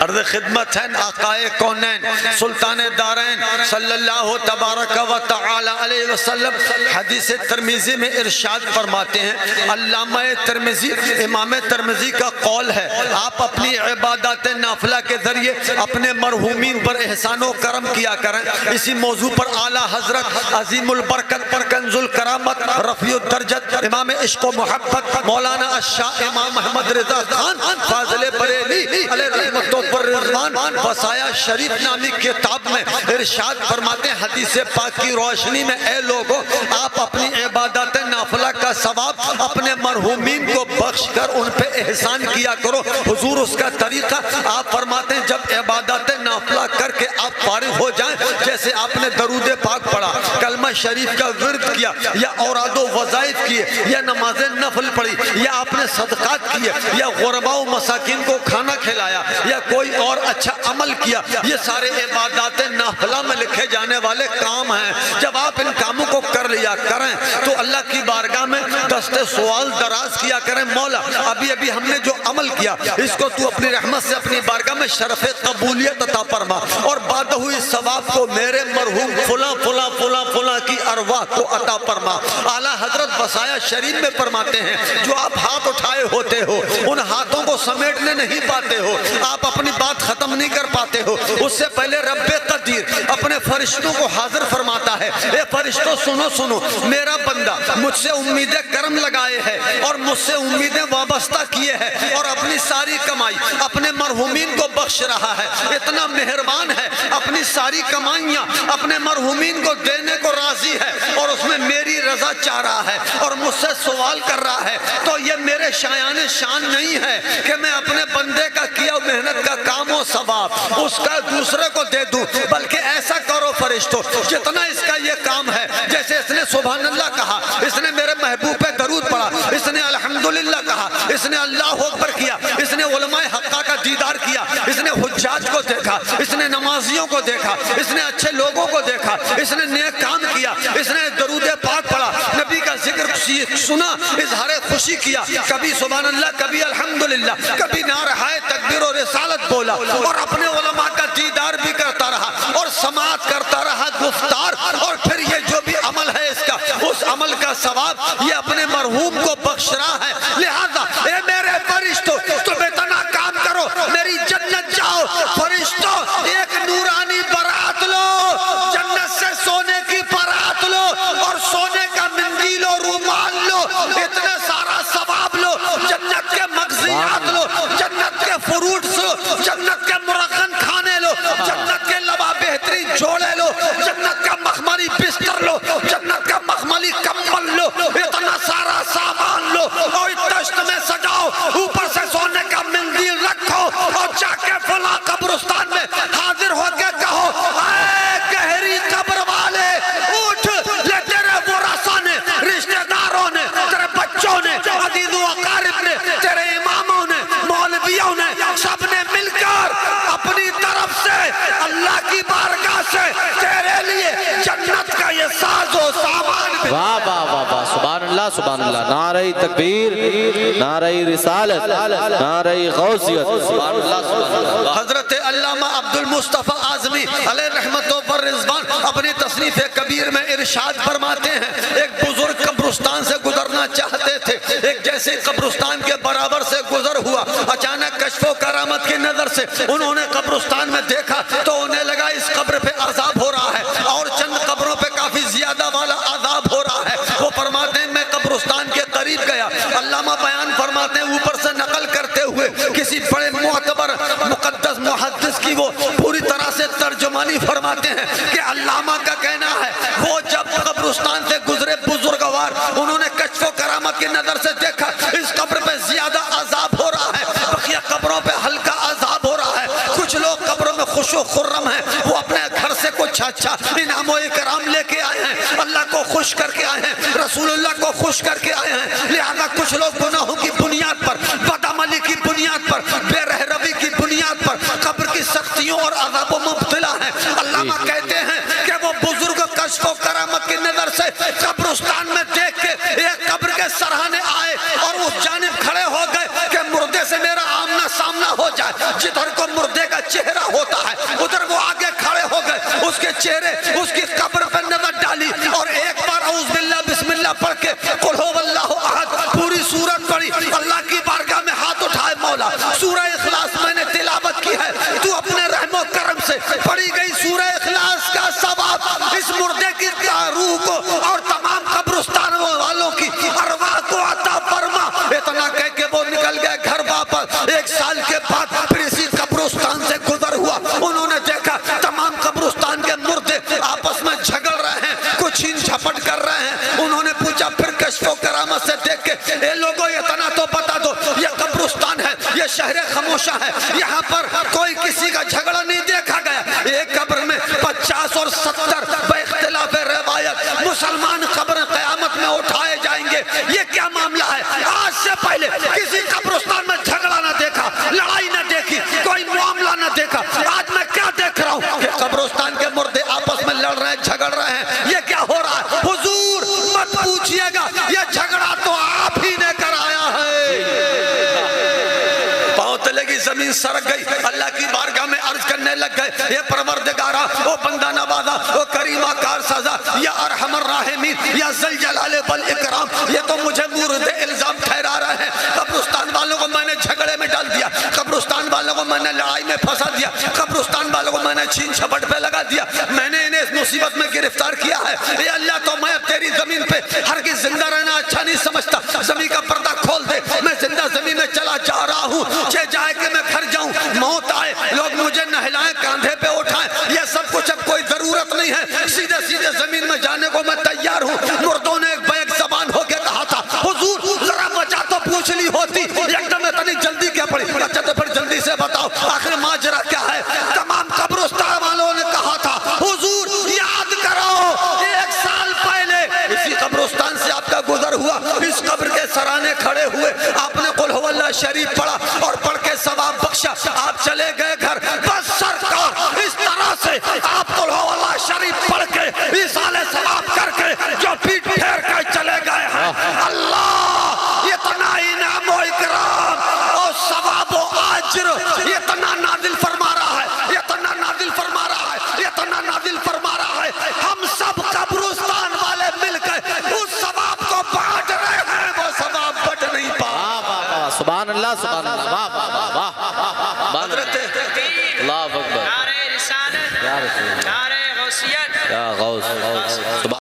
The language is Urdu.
عرض خدمت ہے آقائے کونین سلطان دارین صلی اللہ تبارک و تعالی علیہ وسلم حدیث ترمذی میں ارشاد فرماتے ہیں، علامہ ترمذی امام ترمذی کا قول ہے، آپ اپنی عبادات نافلہ کے ذریعے اپنے مرحومین پر احسان و کرم کیا کریں۔ اسی موضوع پر اعلیٰ حضرت عظیم البرکت پر کنز الکرامت رفیع الدرجت امام عشق و محبت مولانا الشاہ امام محمد رضا خان فاضل بریلی علیہ رحمت و رضوان وصایا شریف نامی کتاب میں ارشاد فرماتے ہیں، حدیث پاک کی روشنی میں اے لوگوں، آپ اپنی عبادات نافلہ کا ثواب اپنے مرحومین کو بخش کر ان پہ احسان کیا کرو۔ حضور اس کا طریقہ آپ فرماتے ہیں، جب عبادات نافلہ کر کے آپ فارغ ہو جائیں، جیسے آپ نے درود پاک پڑھا، کلمہ شریف کا ورد کیا، یا اوراد و وظائف کیے، یا نماز نفل پڑھی، یا آپ نے صدقات کیے، یا غرباء و مساکین کو کھانا کھلایا، یا کوئی اور اچھا عمل کیا، یہ سارے عبادات نافلہ میں لکھے جانے والے کام ہیں۔ جب آپ ان کاموں کو کر لیا کریں تو اللہ کی بارگاہ میں دست سوال دراز کیا کریں، مولا ابھی ابھی ہم نے جو عمل کیا اس کو تو اپنی رحمت سے اپنی بارگاہ میں شرف قبولیت عطا فرما، اور بعد ہوئی ثواب کو میرے مرحوم فلاں فلاں فلاں فلاں کی ارواح کو عطا فرما۔ اعلیٰ حضرت وصایا شریف میں فرماتے ہیں، جو آپ ہاتھ اٹھائے ہوتے ہو ان ہاتھوں کو سمیٹنے نہیں پاتے ہو، آپ اپنی بات ختم نہیں کر پاتے ہو، اس سے پہلے رب قدیر اپنے فرشتوں کو حاضر فرماتا ہے، اے فرشتوں سنو سنو، میرا بندہ مجھ سے امید کرم لگائے ہے اور مجھ سے امیدیں وابستہ کیے ہیں، اور اپنی ساری کمائی اپنے مرحومین کو بخش رہا ہے، اتنا مہربان ہے، اپنی ساری کمائیاں اپنے مرحومین کو دینے کو راضی ہے، اور اس میں میری رضا چاہ رہا ہے اور مجھ سے سوال کر رہا ہے، تو یہ میرے شایان شان نہیں ہے کہ میں اپنے بندے کا کیا محنت کا کام و ثواب اس کا دوسرے کو دے دوں، بلکہ ایسا کرو فرشتوں، جتنا اس کا یہ کام ہے، جیسے اس نے سبحان اللہ کہا، اس نے میرے محبوب پہ درود پڑھا، اس نے الحمدللہ کہا، اس نے اللہ اکبر کیا، اس نے علماء حقہ کا دیدار کیا، اس نے حجاج کو دیکھا، اس نے نمازیوں کو دیکھا، اس نے اچھے لوگوں کو دیکھا، اس نے نیک کام کیا، اس نے درود پاک پڑھا، نبی کا ذکر سنا، اظہار خوشی کیا، کبھی سبحان اللہ، کبھی الحمدللہ، کبھی نعرہ تکبیر و رسالت بولا، اور اپنے علماء کا دیدار بھی کرتا رہا اور سماعت کرتا رہا گفتار، اور پھر یہ جو بھی عمل ہے اس کا، اس عمل کا ثواب یہ اپنے مرحوم کو بخش رہا ہے۔ لہذا اے میرے فرشتوں، تم اتنا کام کرو، میری جنت جاؤ۔ فرشتوں ایک نورانی برات لو، جنت سے سونے کی برات لو، اور سونے کا مندیل و رومال لو، اتنا سارا ثواب لو، جنت کے مغزیات لو، جنت کے فروٹس لو، جنت کے مرغن کھانے لو، جنت کے لبا بہترین جوڑے لو، جنت کا مخملی بستر لو، جنت کا مخملی کمبل لو، اتنا سارا سامان لو، اور دشت میں سجاؤ، اوپر سے سونے کا مندیل رکھو، اور جا کے فلاں قبرستان میں حاضر ہو کے کہو، اے گہری قبر والے اٹھ، لے تیرے ورثہ نے، رشتہ داروں نے، تیرے بچوں نے، عزیز و اقارب نے، تیرے اماموں نے، مولویوں نے، سب نے مل کر اپنی طرف سے اللہ کی بارگاہ سے تیرے لیے جنت کا یہ ساز و سامان۔ واہ واہ واہ واہ، سبحان اللہ سبحان اللہ، نعرہ تکبیر، نعرہ رسالت، نعرہ غوثیت، سبحان اللہ سبحان اللہ۔ حضرت علامہ عبد المصطفیٰ اعظمی علیہ رحمت و رضوان اپنی تصنیف کبیر میں ارشاد فرماتے ہیں، ایک بزرگ قبرستان سے گزرنا چاہتے تھے، ایک جیسے قبرستان کے برابر سے گزر ہوا، اچانک کشف و کرامت کی نظر سے انہوں نے قبرستان میں دیکھا تو انہیں لگا اس قبر پہ عذاب ہو رہا ہے، اور چند قبروں پہ کافی زیادہ والا عذاب ہو رہا ہے۔ وہ فرماتے ہیں میں قبرستان کے قریب گیا، علامہ بیان فرماتے ہیں اوپر سے نقل کرتے ہوئے کسی بڑے معتبر مقدس محدث کی وہ پوری طرح سے ترجمانی فرماتے ہیں کہ علامہ کا کہنا ہے وہ جب قبرستان سے گزرے بزرگوار، انہوں نے کشف و کرامت کی نظر سے دیکھا اس قبر پہ زیادہ عذاب ہو رہا ہے، بقیہ قبروں پہ ہلکا عذاب ہو رہا ہے، کچھ لوگ قبروں میں خوش و خرم ہیں، وہ اپنے گھر سے کچھ اچھا انعام و اکرام لے کے آئے ہیں، اللہ کو خوش کر کے آئے ہیں، رسول اللہ کو خوش کر کے آئے ہیں، لہذا کچھ لوگ گناہوں کی بنیاد پر، بدعملی کی بنیاد پر، بے رہروی کی بنیاد پر قبر کی سختیوں اور عذابوں میں مبتلا ہیں۔ علامہ کہتے ہیں کہ وہ بزرگ کشف و کرامت کی نظر سے قبرستان میں دیکھ کے ایک قبر کے سرہانے آئے اور اس جانب کھڑے ہو گئے کہ مردے سے میرا آمنا سامنا ہو جائے، جدھر کو مردے کا چہرے اس کی قبر پر نظر ڈالی اور ایک بار اعوذ باللہ بسم اللہ پڑھ کے قل هو اللہ احد پوری سورت پڑھی. اللہ کی بارگاہ میں ہاتھ اٹھائے مولا سورہ اخلاص میں نے تلاوت کی ہے, تو اپنے رحم و کرم سے پڑھی گئی سورہ اخلاص کا ثواب اس مردے کی روح کو اور تمام قبرستان والوں کی ارواح کو عطا فرما. اتنا کہہ کے وہ نکل گئے گھر واپس. ایک سال کے بعد پھر اسی قبرستان سے گزر ہوا. انہوں نے دیکھا تمام قبرستان کے مردے آپس میں جھگڑ رہے ہیں, کچھ چھین جھپٹ کر رہے ہیں. انہوں نے پوچھا پھر کشف و کرامت سے دیکھ کے اے لوگوں اتنا تو بتا دو, یہ قبرستان ہے, یہ شہر خاموشہ ہے, یہاں پر کوئی کسی کا جھگڑا نہیں دیکھا گیا. ایک قبر میں 50 اور 70 بے اختلاف روایت مسلمان قبر قیامت میں اٹھائے جائیں گے. یہ کیا معاملہ ہے؟ آج سے پہلے کسی قبرستان میں جھگڑا نہ دیکھا, لڑائی نہ دیکھی, کوئی معاملہ نہ دیکھا. آج میں کیا دیکھ رہا ہوں کہ قبرستان کے مردے آپس میں لڑ رہے ہیں, جھگڑ رہے ہیں. یہ کیا ہو رہا ہے؟ حضور مت پوچھئے گا, یہ جھگڑا تو آپ ہی نے کرایا ہے. پاؤں تلے کی زمین سرک گئی, اللہ کی بارگاہ میں عرض کرنے لگ گئے اے پروردگارا, او بندہ نوازا, او کریمہ کار سازا, یا ارحم الراحمین, یا ذل جلال والاکرام, یہ تو مجھے مورد الزام ٹھہرا رہے ہیں. قبرستان والوں کو میں نے جھگڑے میں ڈال دیا, قبرستان والوں کو میں نے لڑائی میں پھنسا دیا, قبرستان والوں کو میں نے چھین چھپٹ پہ لگا دیا, میں نے انہیں اس مصیبت میں گرفتار کیا ہے. اے اللہ تو میں اب تیری زمین پہ ہرگز زندہ رہنا اچھا نہیں سمجھتا. زمین کا پردہ کھول دے, میں زندہ زمین میں چلا جا رہا ہوں. چہ جائے کہ میں گھر جاؤں, موت آئے, لوگ مجھے نہلائیں, کاندھے پہ اٹھائیں, یہ سب کچھ اب کوئی ضرورت نہیں ہے. سیدھے سیدھے زمین میں جانے کو میں تیار ہوں. مردوں نے ایک بیک زبان ہو کے کہا تھا حضور ذرا وجہ تو پوچھ لی ہوتی, ایک دم اتنی جلدی کیا پڑی؟ اچھا تو پھر جلدی سے بتاؤ آخر ماجرا کیا ہے؟ تمام قبرستان والوں نے کہا تھا حضور یاد کرو 1 سال پہلے اسی قبرستان سے آپ کا گزر ہوا, اس قبر کے سرانے کھڑے ہوئے, آپ نے قل هو اللہ شریف پڑھا اور پڑھ کے ثواب بخشا, آپ چلے گئے گھر. بس سرکار اس طرح سے آپ قل هو اللہ شریف پڑھ کے ایصال ثواب کر کے جو پیٹ پھیر کے چلے گئے ہیں, اللہ اتنا انعام و اکرام اور ثواب و اجر اتنا نازل فرما رہا ہے, اتنا نازل فرما رہا ہے, اتنا نازل فرما رہا ہے. ہم سب قبرستان والے مل کے اس ثواب کو بانٹ رہے ہیں, وہ ثواب بٹ نہیں پا. سبحان اللہ, سبحان اللہ, واہ واہ واہ واہ, حضرت اللہ اکبر, نعرہ رسالت, یا رسول اللہ, نعرہ غوثیت, یا غوث.